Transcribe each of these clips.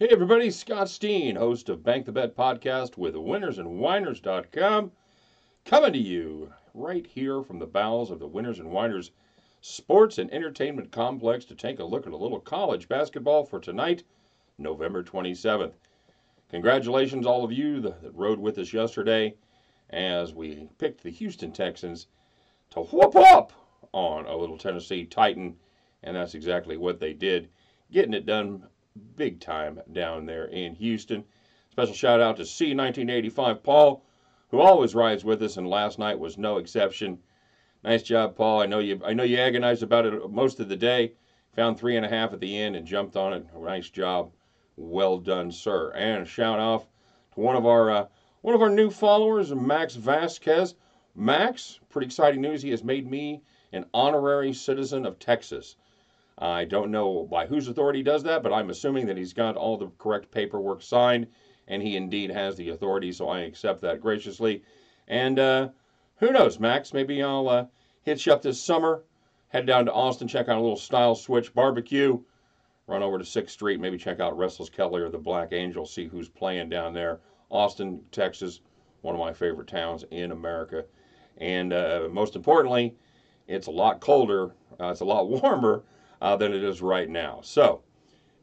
Hey everybody, Scott Steen, host of Bank the Bet podcast with winnersandwhiners.com, coming to you right here from the bowels of the Winners and Whiners Sports and Entertainment Complex to take a look at a little college basketball for tonight, November 27th. Congratulations all of you that rode with us yesterday as we picked the Houston Texans to whoop up on a little Tennessee Titan, and that's exactly what they did, getting it done big time down there in Houston. Special shout out to C1985 Paul, who always rides with us, and last night was no exception. Nice job, Paul. I know you agonized about it most of the day. Found 3.5 at the end and jumped on it. Nice job. Well done, sir. And a shout out to one of our new followers, Max Vasquez. Max, pretty exciting news. He has made me an honorary citizen of Texas. I don't know by whose authority he does that, but I'm assuming that he's got all the correct paperwork signed, and he indeed has the authority, so I accept that graciously. And who knows, Max, maybe I'll hit you up this summer, head down to Austin, check out a little Style Switch barbecue, run over to 6th Street, maybe check out Restless Kelly or the Black Angel, see who's playing down there. Austin, Texas, one of my favorite towns in America. And most importantly, it's a lot colder, it's a lot warmer than it is right now. So,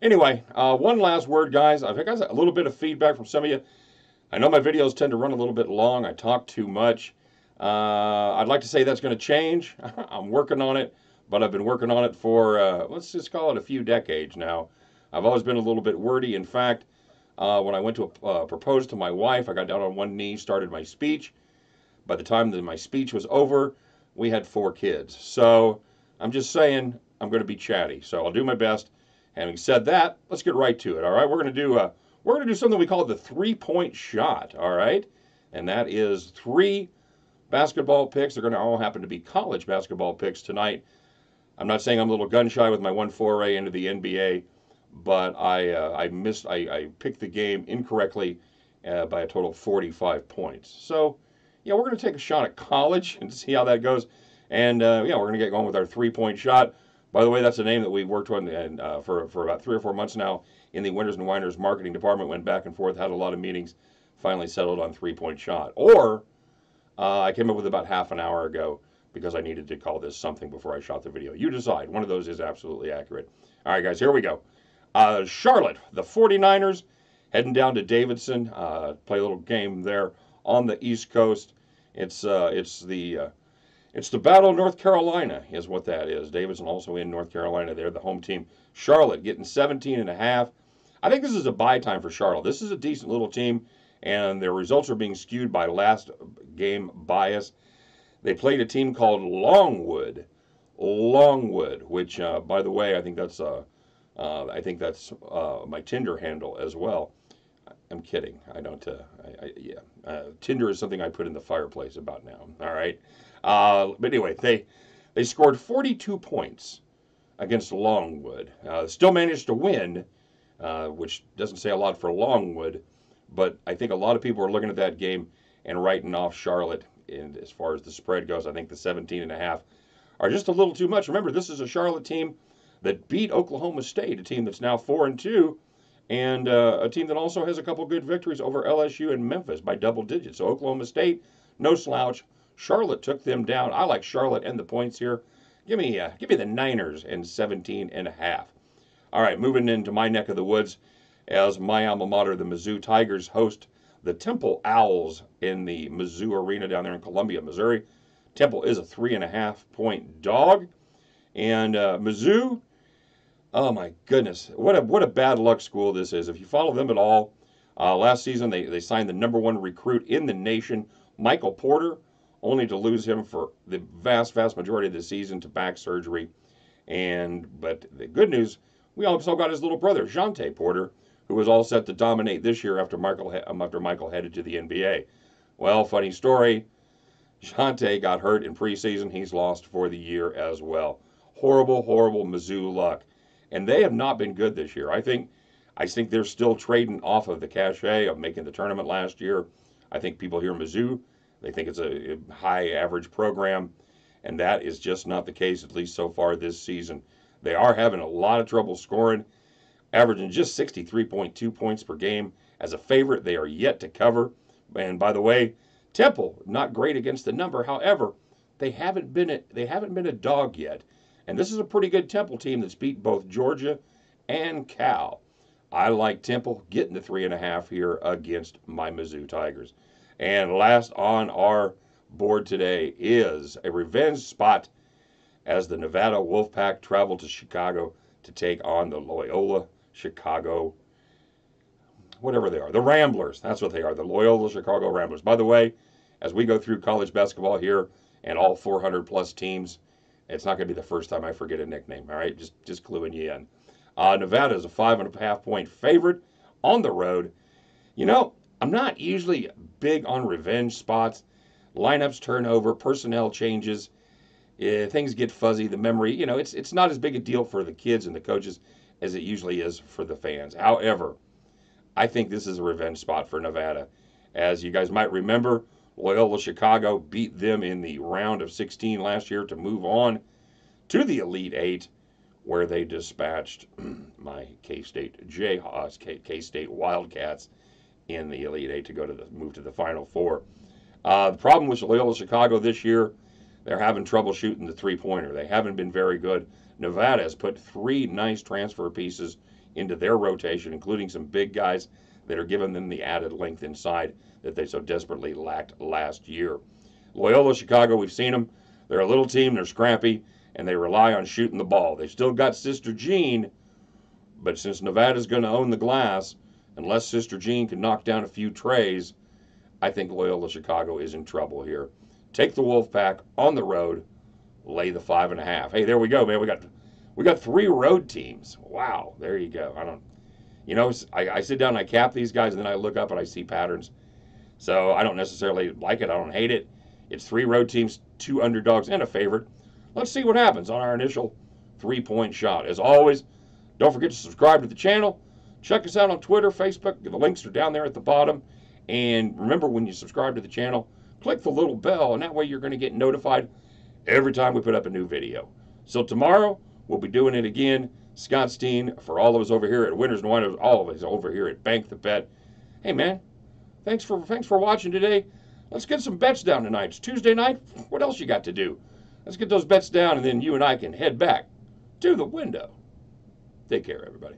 anyway, one last word, guys. I've got a little bit of feedback from some of you. I know my videos tend to run a little bit long. I talk too much. I'd like to say that's going to change. I'm working on it, but I've been working on it for, let's just call it a few decades now. I've always been a little bit wordy. In fact, when I went to propose to my wife, I got down on one knee, started my speech. By the time that my speech was over, we had 4 kids. So, I'm just saying, I'm going to be chatty, so I'll do my best. Having said that, let's get right to it. All right, we're going to do something we call the 3-point shot. All right, and that is 3 basketball picks. They're going to all happen to be college basketball picks tonight. I'm not saying I'm a little gun shy with my one foray into the NBA, but I picked the game incorrectly by a total of 45 points. So yeah, we're going to take a shot at college and see how that goes. And yeah, we're going to get going with our 3-point shot. By the way, that's a name that we've worked on and, for about 3 or 4 months now in the Winners and Whiners marketing department. Went back and forth, had a lot of meetings, finally settled on 3-point shot. Or I came up with about half an hour ago because I needed to call this something before I shot the video. You decide. One of those is absolutely accurate. All right, guys, here we go. Charlotte, the 49ers, heading down to Davidson, play a little game there on the East Coast. It's the Battle of North Carolina is what that is. Davidson also in North Carolina. They're the home team. Charlotte getting 17.5. I think this is a bye time for Charlotte. This is a decent little team, and their results are being skewed by last game bias. They played a team called Longwood, which, by the way, I think that's my Tinder handle as well. I'm kidding. I don't. Tinder is something I put in the fireplace about now. All right. But anyway, they scored 42 points against Longwood. Still managed to win, which doesn't say a lot for Longwood, but I think a lot of people are looking at that game and writing off Charlotte. And as far as the spread goes, I think the 17.5 are just a little too much. Remember, this is a Charlotte team that beat Oklahoma State, a team that's now 4-2, and a team that also has a couple good victories over LSU and Memphis by double digits. So Oklahoma State, no slouch. Charlotte took them down. I like Charlotte and the points here. Give me the Niners and 17.5. All right, moving into my neck of the woods, as my alma mater, the Mizzou Tigers, host the Temple Owls in the Mizzou Arena down there in Columbia, Missouri. Temple is a 3.5-point dog, and Mizzou. Oh my goodness, what a bad luck school this is. If you follow them at all, last season they signed the #1 recruit in the nation, Michael Porter, only to lose him for the vast majority of the season to back surgery. But the good news, we also got his little brother, Jontay Porter, who was all set to dominate this year after Michael headed to the NBA. Well, funny story, Jontay got hurt in preseason. He's lost for the year as well. Horrible Mizzou luck. And they have not been good this year. I think they're still trading off of the cachet of making the tournament last year. I think people here in Mizzou, they think it's a high average program, and that is just not the case, at least so far this season. They are having a lot of trouble scoring. averaging just 63.2 points per game. As a favorite, they are yet to cover. And by the way, Temple, not great against the number. However, they haven't been a dog yet. And this is a pretty good Temple team that's beat both Georgia and Cal. I like Temple getting the 3.5 here against my Mizzou Tigers. And last on our board today is a revenge spot as the Nevada Wolfpack travel to Chicago to take on the Loyola Chicago, whatever they are, the Ramblers. That's what they are, the Loyola Chicago Ramblers. By the way, as we go through college basketball here and all 400-plus teams, it's not going to be the first time I forget a nickname, all right? Just cluing you in. Nevada is a 5.5-point favorite on the road. You know, I'm not usually big on revenge spots. Lineups turn over, personnel changes, things get fuzzy, the memory, you know, it's not as big a deal for the kids and the coaches as it usually is for the fans. However, I think this is a revenge spot for Nevada. As you guys might remember, Loyola Chicago beat them in the round of 16 last year to move on to the Elite Eight, where they dispatched my K-State Jayhawks, K-State Wildcats in the Elite Eight to move to the Final Four. The problem with Loyola Chicago this year, they're having trouble shooting the three-pointer. They haven't been very good. Nevada has put 3 nice transfer pieces into their rotation, including some big guys that are giving them the added length inside that they so desperately lacked last year. Loyola Chicago, we've seen them. They're a little team. They're scrappy, and they rely on shooting the ball. They've still got Sister Jean, but since Nevada's going to own the glass, unless Sister Jean can knock down a few trays, I think Loyola Chicago is in trouble here. Take the Wolfpack on the road, lay the 5.5. Hey, there we go, man. We got 3 road teams. Wow, there you go. I sit down and I cap these guys, and then I look up and I see patterns. So I don't necessarily like it. I don't hate it. It's 3 road teams, 2 underdogs, and a favorite. Let's see what happens on our initial 3-point shot. As always, don't forget to subscribe to the channel. Check us out on Twitter, Facebook. The links are down there at the bottom. And remember, when you subscribe to the channel, click the little bell, and that way you're going to get notified every time we put up a new video. So tomorrow, we'll be doing it again. Scott Steen, for all of us over here at Winners and Winers, all of us over here at Bank the Bet. Hey, man, thanks for watching today. Let's get some bets down tonight. It's Tuesday night. What else you got to do? Let's get those bets down, and then you and I can head back to the window. Take care, everybody.